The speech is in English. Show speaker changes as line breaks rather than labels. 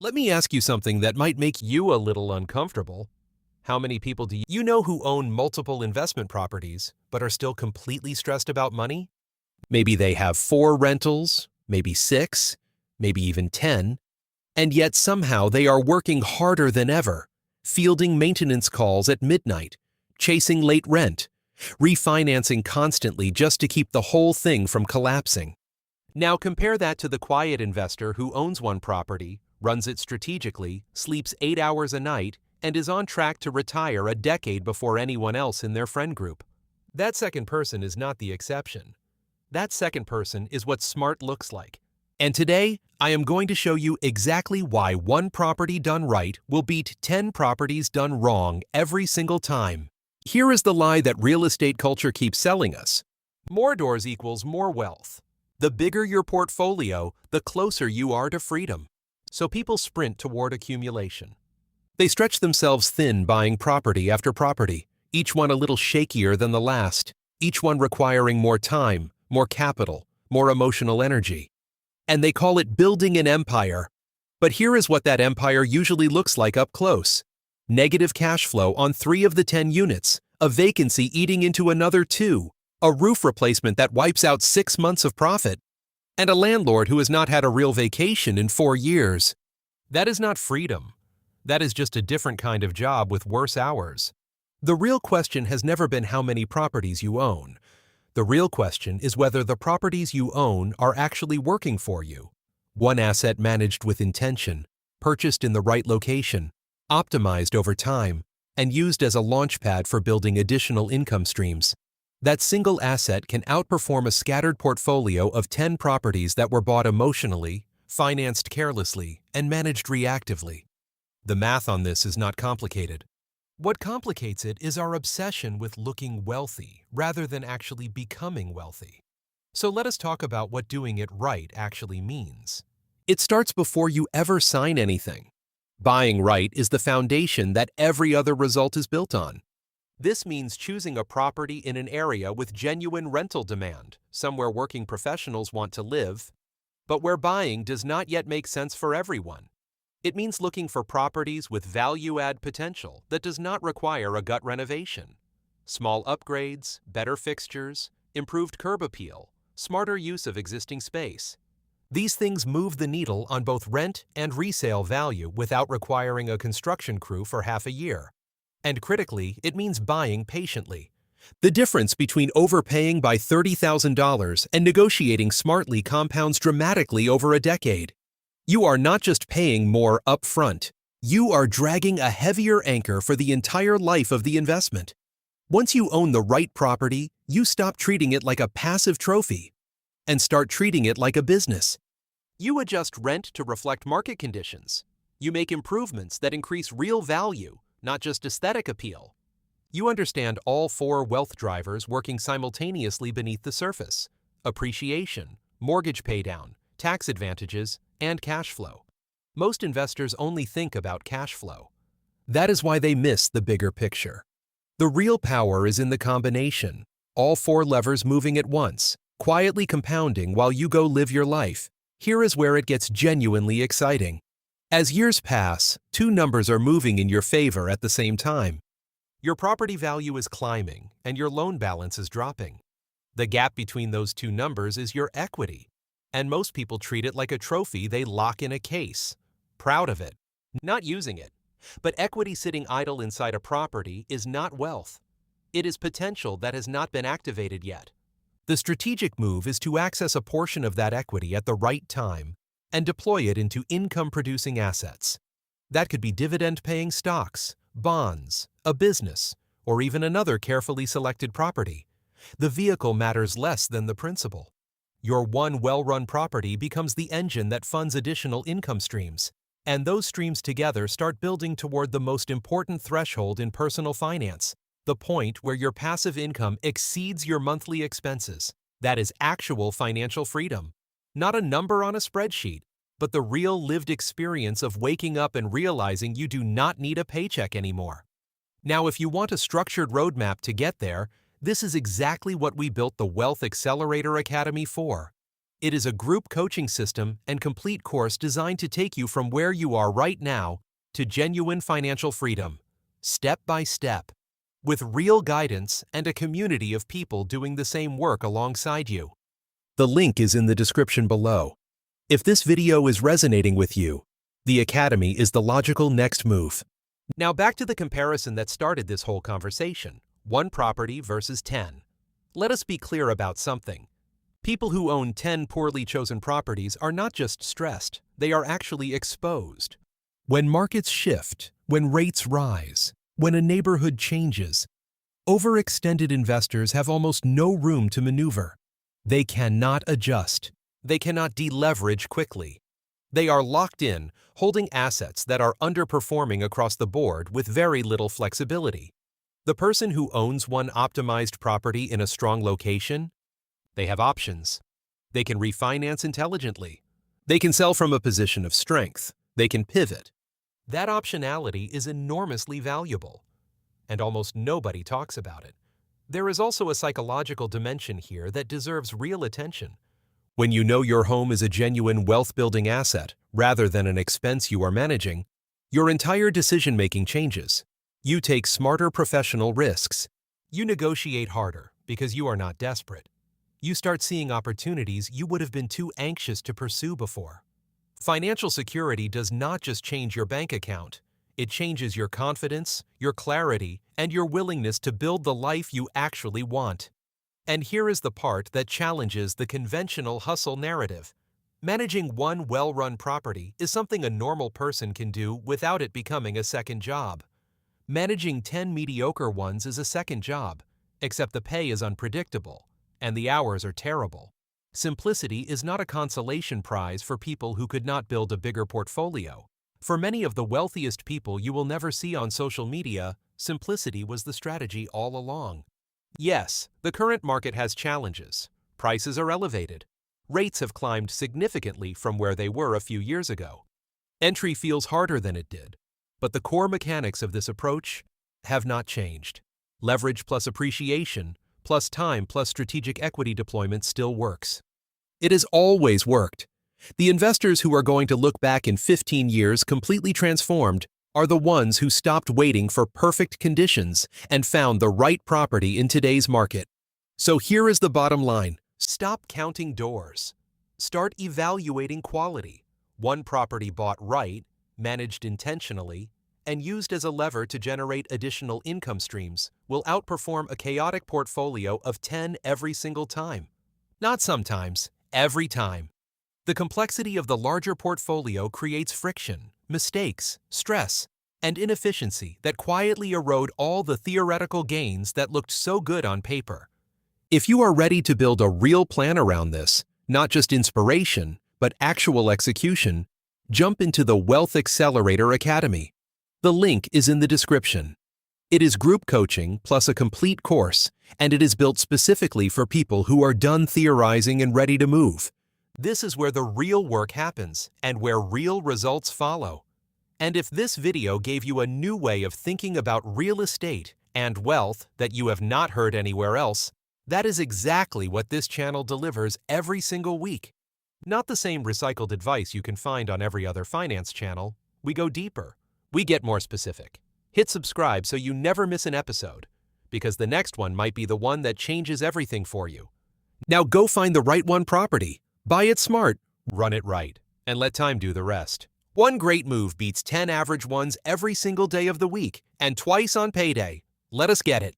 Let me ask you something that might make you a little uncomfortable. How many people do you know who own multiple investment properties but are still completely stressed about money? Maybe they have 4 rentals, maybe 6, maybe even 10, and yet somehow they are working harder than ever, fielding maintenance calls at midnight, chasing late rent, refinancing constantly just to keep the whole thing from collapsing. Now compare that to the quiet investor who owns one property, runs it strategically, sleeps 8 hours a night, and is on track to retire a decade before anyone else in their friend group. That second person is not the exception. That second person is what smart looks like. And today, I am going to show you exactly why one property done right will beat 10 properties done wrong every single time. Here is the lie that real estate culture keeps selling us. More doors equals more wealth. The bigger your portfolio, the closer you are to freedom. So people sprint toward accumulation. They stretch themselves thin buying property after property, each one a little shakier than the last, each one requiring more time, more capital, more emotional energy. And they call it building an empire. But here is what that empire usually looks like up close. Negative cash flow on 3 of the 10 units, a vacancy eating into another 2, a roof replacement that wipes out 6 months of profit, and a landlord who has not had a real vacation in 4 years. That is not freedom. That is just a different kind of job with worse hours. The real question has never been how many properties you own. The real question is whether the properties you own are actually working for you. One asset managed with intention, purchased in the right location, optimized over time, and used as a launchpad for building additional income streams. That single asset can outperform a scattered portfolio of 10 properties that were bought emotionally, financed carelessly, and managed reactively. The math on this is not complicated. What complicates it is our obsession with looking wealthy rather than actually becoming wealthy. So let us talk about what doing it right actually means. It starts before you ever sign anything. Buying right is the foundation that every other result is built on. This means choosing a property in an area with genuine rental demand, somewhere working professionals want to live, but where buying does not yet make sense for everyone. It means looking for properties with value-add potential that does not require a gut renovation. Small upgrades, better fixtures, improved curb appeal, smarter use of existing space. These things move the needle on both rent and resale value without requiring a construction crew for half a year. And critically, it means buying patiently. The difference between overpaying by $30,000 and negotiating smartly compounds dramatically over a decade. You are not just paying more upfront. You are dragging a heavier anchor for the entire life of the investment. Once you own the right property, you stop treating it like a passive trophy and start treating it like a business. You adjust rent to reflect market conditions. You make improvements that increase real value, not just aesthetic appeal. You understand all 4 wealth drivers working simultaneously beneath the surface: appreciation, mortgage paydown, tax advantages, and cash flow. Most investors only think about cash flow. That is why they miss the bigger picture. The real power is in the combination, all 4 levers moving at once, quietly compounding while you go live your life. Here is where it gets genuinely exciting. As years pass, 2 numbers are moving in your favor at the same time. Your property value is climbing and your loan balance is dropping. The gap between those 2 numbers is your equity. And most people treat it like a trophy they lock in a case. Proud of it, not using it. But equity sitting idle inside a property is not wealth. It is potential that has not been activated yet. The strategic move is to access a portion of that equity at the right time and deploy it into income-producing assets. That could be dividend-paying stocks, bonds, a business, or even another carefully selected property. The vehicle matters less than the principal. Your one well-run property becomes the engine that funds additional income streams, and those streams together start building toward the most important threshold in personal finance, the point where your passive income exceeds your monthly expenses. That is actual financial freedom. Not a number on a spreadsheet, but the real lived experience of waking up and realizing you do not need a paycheck anymore. Now, if you want a structured roadmap to get there, this is exactly what we built the Wealth Accelerator Academy for. It is a group coaching system and complete course designed to take you from where you are right now to genuine financial freedom, step by step, with real guidance and a community of people doing the same work alongside you. The link is in the description below. If this video is resonating with you, the Academy is the logical next move. Now back to the comparison that started this whole conversation, one property versus 10. Let us be clear about something. People who own 10 poorly chosen properties are not just stressed, they are actually exposed. When markets shift, when rates rise, when a neighborhood changes, overextended investors have almost no room to maneuver. They cannot adjust. They cannot deleverage quickly. They are locked in, holding assets that are underperforming across the board with very little flexibility. The person who owns one optimized property in a strong location, they have options. They can refinance intelligently. They can sell from a position of strength. They can pivot. That optionality is enormously valuable, and almost nobody talks about it. There is also a psychological dimension here that deserves real attention. When you know your home is a genuine wealth-building asset rather than an expense you are managing, your entire decision-making changes. You take smarter professional risks. You negotiate harder because you are not desperate. You start seeing opportunities you would have been too anxious to pursue before. Financial security does not just change your bank account. It changes your confidence, your clarity, and your willingness to build the life you actually want. And here is the part that challenges the conventional hustle narrative. Managing one well-run property is something a normal person can do without it becoming a second job. Managing 10 mediocre ones is a second job, except the pay is unpredictable, and the hours are terrible. Simplicity is not a consolation prize for people who could not build a bigger portfolio. For many of the wealthiest people you will never see on social media, simplicity was the strategy all along. Yes, the current market has challenges. Prices are elevated. Rates have climbed significantly from where they were a few years ago. Entry feels harder than it did, but the core mechanics of this approach have not changed. Leverage plus appreciation, plus time plus strategic equity deployment still works. It has always worked. The investors who are going to look back in 15 years completely transformed are the ones who stopped waiting for perfect conditions and found the right property in today's market. So here is the bottom line. Stop counting doors. Start evaluating quality. One property bought right, managed intentionally, and used as a lever to generate additional income streams will outperform a chaotic portfolio of 10 every single time. Not sometimes, every time. The complexity of the larger portfolio creates friction, mistakes, stress, and inefficiency that quietly erode all the theoretical gains that looked so good on paper. If you are ready to build a real plan around this, not just inspiration, but actual execution, jump into the Wealth Accelerator Academy. The link is in the description. It is group coaching plus a complete course, and it is built specifically for people who are done theorizing and ready to move. This is where the real work happens and where real results follow. And if this video gave you a new way of thinking about real estate and wealth that you have not heard anywhere else, that is exactly what this channel delivers every single week. Not the same recycled advice you can find on every other finance channel. We go deeper. We get more specific. Hit subscribe so you never miss an episode, because the next one might be the one that changes everything for you. Now go find the right one property. Buy it smart, run it right, and let time do the rest. One great move beats 10 average ones every single day of the week and twice on payday. Let us get it.